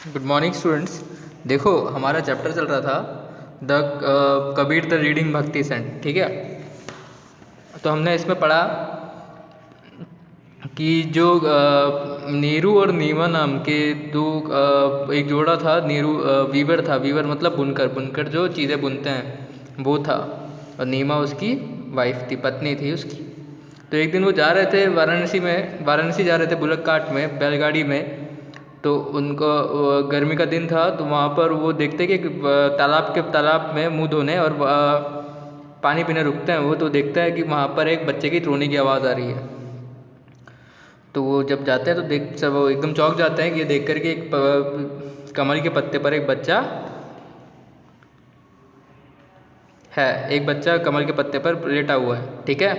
Good morning students. देखो हमारा chapter चल रहा था द कबीर द रीडिंग भक्ति सेंट। ठीक है, तो हमने इसमें पढ़ा कि जो नीरू और नीमा नाम के दो एक जोड़ा था। नीरू वीवर था, वीवर मतलब बुनकर, बुनकर जो चीज़ें बुनते हैं वो था, और नीमा उसकी वाइफ थी, पत्नी थी उसकी। तो एक दिन वो जा रहे थे वाराणसी जा रहे थे बुलक काट में, बैलगाड़ी में। तो उनको गर्मी का दिन था, तो वहाँ पर वो देखते कि एक तालाब में मुँह धोने और पानी पीने रुकते हैं। वो तो देखते हैं कि वहाँ पर एक बच्चे की रोने की आवाज़ आ रही है। तो वो जब जाते हैं तो सब वो एकदम चौंक जाते हैं कि ये देख कर के एक कमल के पत्ते पर एक बच्चा है, एक बच्चा कमल के पत्ते पर लेटा हुआ है। ठीक है,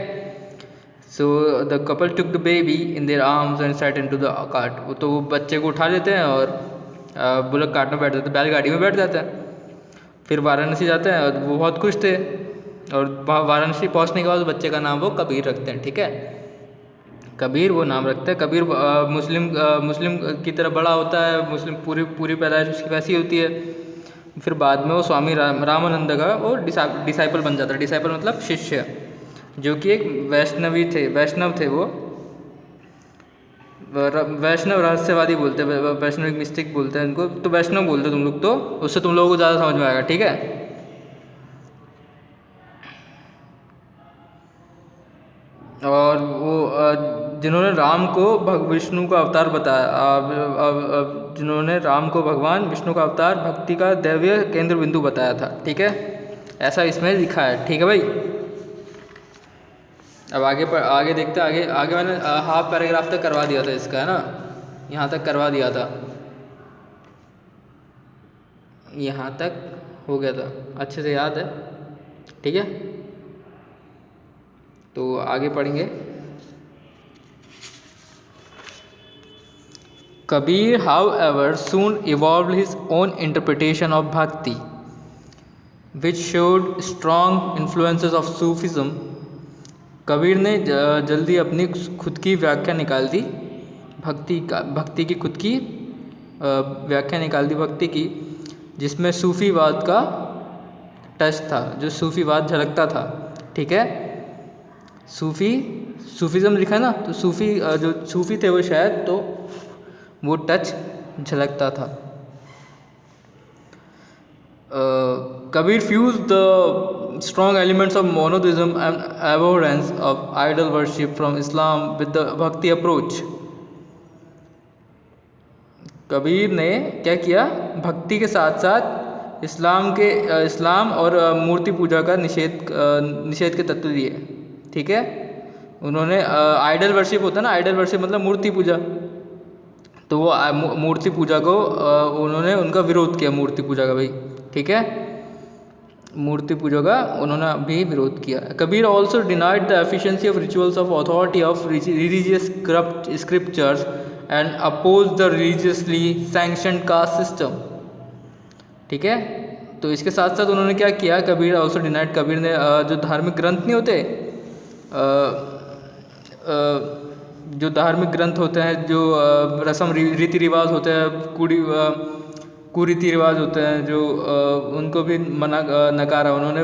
so the couple took the baby in their arms and set into the cart. तो वो बच्चे को उठा लेते हैं और बुलक कार्ट में बैठ जाते हैं, बैलगाड़ी में बैठ जाते हैं। फिर वाराणसी जाते हैं और वो बहुत खुश थे, और वाराणसी पहुंचने के बाद बच्चे का नाम वो कबीर रखते हैं। ठीक है, कबीर वो नाम रखते हैं। कबीर मुस्लिम की तरह बड़ा होता है, मुस्लिम पूरी पूरी पैदाइश उसकी वैसी होती है। फिर बाद में वो स्वामी रामानंद का वो डिसाइपल बन जाता है। डिसाइपल मतलब शिष्य, जो कि एक वैष्णव थे वो। वैष्णव रहस्यवादी बोलते हैं, वैष्णविक मिस्टिक बोलते हैं उनको। तो वैष्णव बोलते तुम लोग, तो उससे तुम लोगों को ज़्यादा समझ में आएगा। ठीक है, और वो जिन्होंने राम को विष्णु का अवतार बताया, जिन्होंने राम को भगवान विष्णु का अवतार, भक्ति का दैवीय केंद्र बिंदु बताया था। ठीक है, ऐसा इसमें लिखा है। ठीक है भाई, अब आगे देखते हैं। आगे मैंने हाफ पैराग्राफ तक करवा दिया था इसका, है ना, यहाँ तक करवा दिया था, यहाँ तक हो गया था, अच्छे से याद है। ठीक है, तो आगे पढ़ेंगे। Kabir however soon evolved his own interpretation of bhakti, which showed strong influences of Sufism. Kabir ने जल्दी अपनी खुद की व्याख्या निकाल दी भक्ति की, खुद की व्याख्या निकाल दी भक्ति की, जिसमें सूफीवाद का टच था, जो सूफीवाद झलकता था। ठीक है, सूफीज़म लिखा है ना, तो जो सूफी थे वो शायद, तो वो टच झलकता था। Kabir fuse the strong elements of monotheism and abhorrence of idol worship from Islam with the bhakti approach. Kabir ने क्या किया, भक्ति के साथ साथ इस्लाम और मूर्ति पूजा का निषेध के तत्व दिए। ठीक है, उन्होंने आइडल वर्शिप होता है ना, आइडल वर्शिप मतलब मूर्ति पूजा, तो वो मूर्ति पूजा को उन्होंने उनका विरोध किया, मूर्ति पूजा का भाई। ठीक है, मूर्ति पूजा का उन्होंने भी विरोध किया। Kabir also denied the efficiency of rituals of authority of religious scriptures and oppose the religiously sanctioned caste system. ठीक है, तो इसके साथ साथ उन्होंने क्या किया, कबीर ऑल्सो डिनाइड, कबीर ने जो धार्मिक ग्रंथ नहीं होते, जो धार्मिक ग्रंथ होते हैं, जो रस्म रीति रिवाज होते हैं, कुरीति रिवाज होते हैं, जो उनको भी नकारा उन्होंने,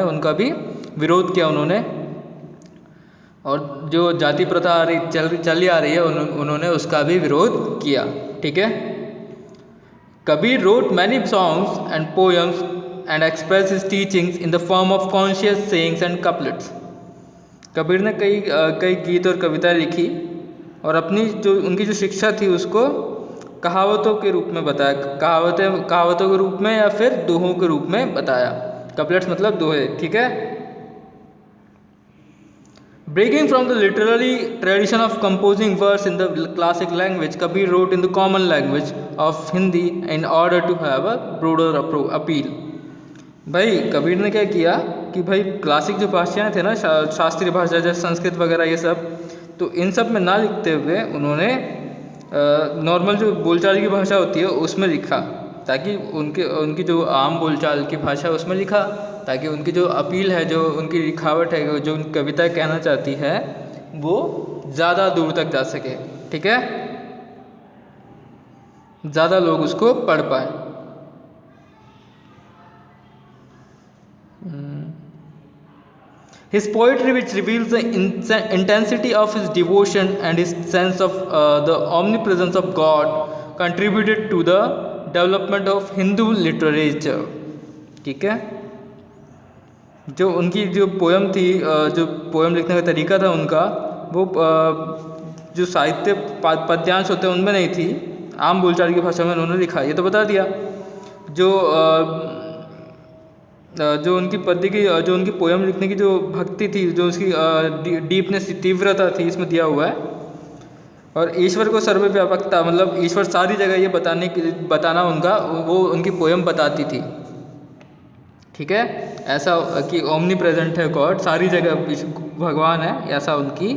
उनका भी विरोध किया उन्होंने। और जो जाति प्रथा चली आ रही है, उन्होंने उसका भी विरोध किया। ठीक है, Kabir road many songs and poems and express his teachings in the form of conscious sayings and couplets. Kabir ने कई गीत और कविताएं लिखी, और अपनी उनकी जो शिक्षा थी उसको कहावतों के रूप में बताया, कहावतों के रूप में या फिर दोहों के रूप में बताया। कपलेट्स मतलब दोहे। ठीक है, breaking from the literary tradition of composing verse in the classic language, Kabir wrote in the common language of Hindi in order to have a broader appeal. भाई कबीर ने क्या किया कि भाई क्लासिक जो भाषाएं थे ना, शास्त्रीय भाषा जैसे संस्कृत वगैरह ये सब, तो इन सब में ना लिखते हुए उन्होंने नॉर्मल जो बोलचाल की भाषा होती है उसमें लिखा, ताकि उनकी जो आम बोलचाल की भाषा है उसमें लिखा, ताकि उनकी जो अपील है, जो उनकी लिखावट है, जो कविता कहना चाहती है, वो ज़्यादा दूर तक जा सके। ठीक है, ज़्यादा लोग उसको पढ़ पाए। His poetry, which reveals the intensity of his devotion and his sense of the omnipresence of God, contributed to the development of Hindu literature. ठीक है, जो उनकी जो पोयम थी, जो पोयम लिखने का तरीका था उनका, वो जो साहित्य पद्यांश होते हैं उनमें नहीं थी, आम बोलचाल की भाषा में उन्होंने लिखा। ये तो बता दिया। जो जो उनकी पद्य की, जो उनकी पोयम लिखने की जो भक्ति थी, जो उसकी डीपनेस, तीव्रता थी, इसमें दिया हुआ है। और ईश्वर को सर्वव्यापकता, मतलब ईश्वर सारी जगह, ये बताना उनका, वो उनकी पोयम बताती थी। ठीक है, ऐसा कि ओमनी प्रेजेंट है गॉड, सारी जगह भगवान है, ऐसा उनकी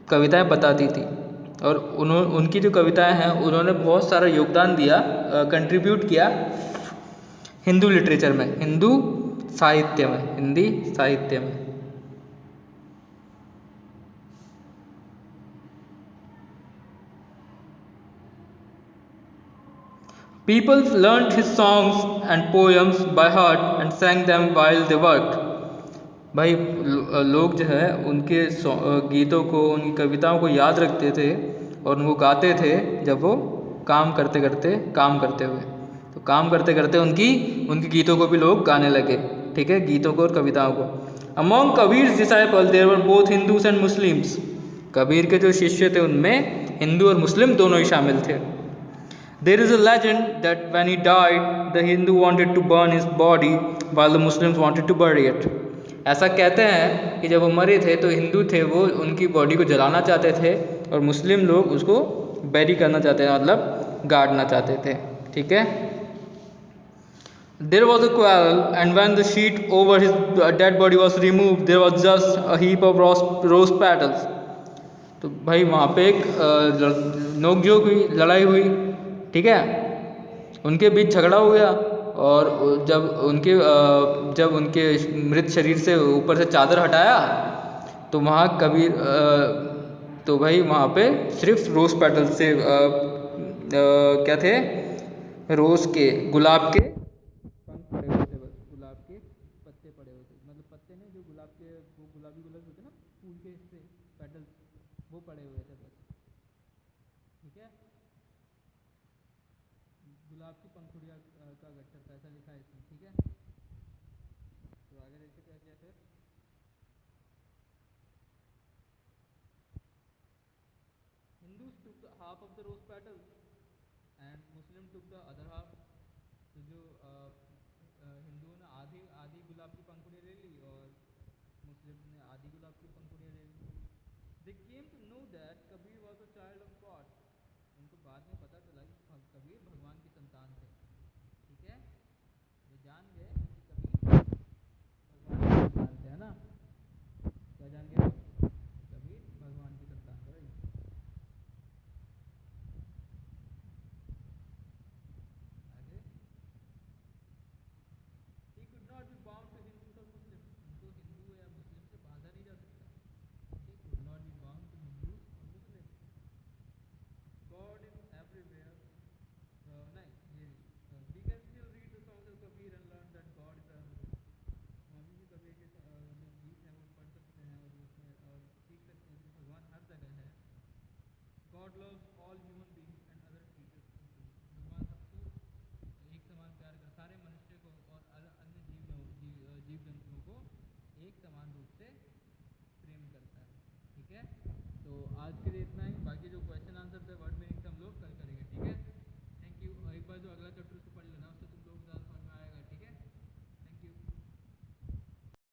कविताएं बताती थी। और उनकी जो कविताएं हैं, उन्होंने बहुत सारा योगदान दिया, कंट्रीब्यूट किया हिंदू लिटरेचर में, हिंदू साहित्य में, हिंदी साहित्य में। People learned his songs and poems by heart and sang them while they worked. भाई लोग जो है उनके गीतों को, उनकी कविताओं को याद रखते थे और उनको गाते थे जब वो काम करते हुए। तो काम करते करते उनकी गीतों को भी लोग गाने लगे। ठीक है, गीतों को और कविताओं को। Among Kabir disciple there were both Hindus and Muslims. Kabir के जो शिष्य थे उनमें हिंदू और मुस्लिम दोनों ही शामिल थे। There is a legend that when he died, the Hindu wanted to burn his body while the Muslims wanted to bury it. ऐसा कहते हैं कि जब वो मरे थे तो हिंदू थे वो उनकी बॉडी को जलाना चाहते थे और मुस्लिम लोग उसको बैरी करना चाहते थे, मतलब गाड़ना चाहते थे। ठीक है। There was a quarrel, and when the sheet over his dead body was removed, there was just a heap of rose petals. तो भाई वहाँ पे एक नोकझोंक हुई, लड़ाई हुई। ठीक है, उनके बीच झगड़ा हो गया और जब उनके मृत शरीर से ऊपर से चादर हटाया तो वहाँ कबीर तो भाई वहाँ पे सिर्फ रोज़ पेटल से क्या थे, रोज़ के, गुलाब के पंख पड़े हुए थे, बस गुलाब के पत्ते पड़े हुए थे, मतलब पत्ते नहीं, जो गुलाब के वो गुलाबी होते ना फूल के, हिस्से पेटल्स, वो पड़े हुए थे बस। ठीक है, गुलाब की पंखुड़िया का गट्ठर था, ऐसा लिखा है इसमें। ठीक है, तो आगे देखते क्या किया फिर। Hindus took the half of the rose petals and Muslim took the other half. तो जो हिंदुओं ने आधी आधी गुलाब की पंखुड़ियाँ ले ली और मुस्लिम ने आधी गुलाब की पंखुड़ियाँ ले ली। They came to know that Kabir was a child of God. उनको बाद में पता चला कि कबीर भगवान की संतान थे। ठीक है, वे जान गए कि कबीर भगवान की संतान थे, है ना। क्या जान गए, कबीर भगवान की संतान थे। भाई आगे, he could not be bound to Hindus or Muslims. उनको हिंदू या मुस्लिम से बांधा नहीं जा सकता। He could not be bound to Hindus or Muslims. God is everywhere. नहीं, ये we can still read the songs of Kabir and learn that God is everywhere. हम भी कबीर के जो गीत हैं वो पढ़ सकते हैं और उसमें और सीख सकते हैं कि भगवान हर जगह है। God loves all human beings and other creatures equally. भगवान सबको एक समान प्यार कर, सारे मनुष्य को और अन्य जीव जंतुओं को एक समान रूप से प्रेम करता है। ठीक है, तो आज के लिए इतना ही। बाकी जो क्वेश्चन आंसर थे, वर्ड मीनिंग से हम लोग कल करेंगे।